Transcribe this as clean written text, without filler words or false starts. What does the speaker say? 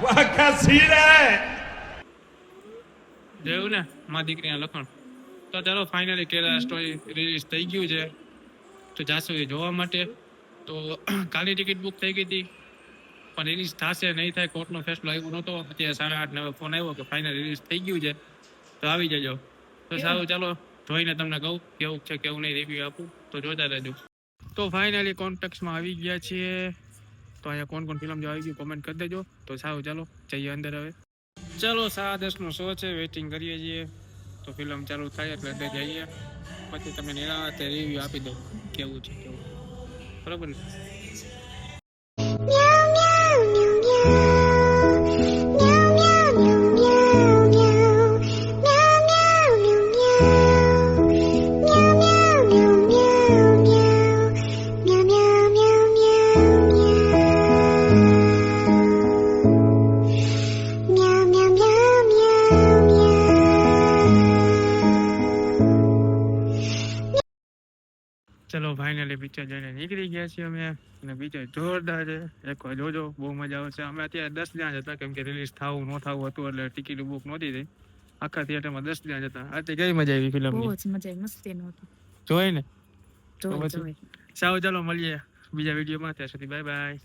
વાકા સીરે જેવું ને માં દીકરીના લખણ. તો ચાલો ફાઇનલી કેરલા સ્ટોરી રિલીઝ થઈ ગયું છે, તો જાશું એ જોવા માટે. તો કાલની ટિકિટ બુક થઈ ગઈ હતી, પણ રિલીઝ થશે નહીં થાય કોર્ટનો ફેસલો આવ્યો નહોતો. અત્યારે 8:30 ફોન આવ્યો કે ફાઇનલ રિલીઝ થઈ ગયું છે, તો આવી જજો. તો સારું ચાલો જોઈને તમને કહું કેવું છે કેવું નહીં, રિવ્યુ આપું, તો જોતા રહેજો. તો ફાઇનલી કોન્ટેક્ટમાં આવી ગયા છીએ. તો અહીંયા કોણ કોણ ફિલ્મ જો આવી ગયું કોમેન્ટ કરી દેજો. તો સારું ચાલો જઈએ અંદર હવે. ચાલો 10:30નો શો છે, વેઇટિંગ કરીએ છીએ. તો ફિલ્મ ચાલુ થાય એટલે અંદર જઈએ, પછી તમને નિરાંતે રિવ્યુ આપી દઉં કેવું છે કેવું, બરાબર ને? ચલો ફાઇનલી પિક્ચર જોઈને નીકળી ગયા છીએ અમે, અને પિક્ચર જોરદાર છે, એકવાર જોજો, બહુ મજા આવશે. અમે અત્યારે 10 જણા જ હતા, કેમ કે રિલીઝ થવું ન થવું હતું એટલે ટિકિટ બુક નહોતી થઈ. આખા થિયેટરમાં 10 જણા જ હતા. અત્યારે કઈ મજા આવી ફિલ્મની? બહુ જ મજા આવી, મસ્તી નહોતી. જોઈ ને? જોઈ. સારું ચાલો મળીએ બીજા વિડીયોમાં, ત્યાં સુધી બાય બાય.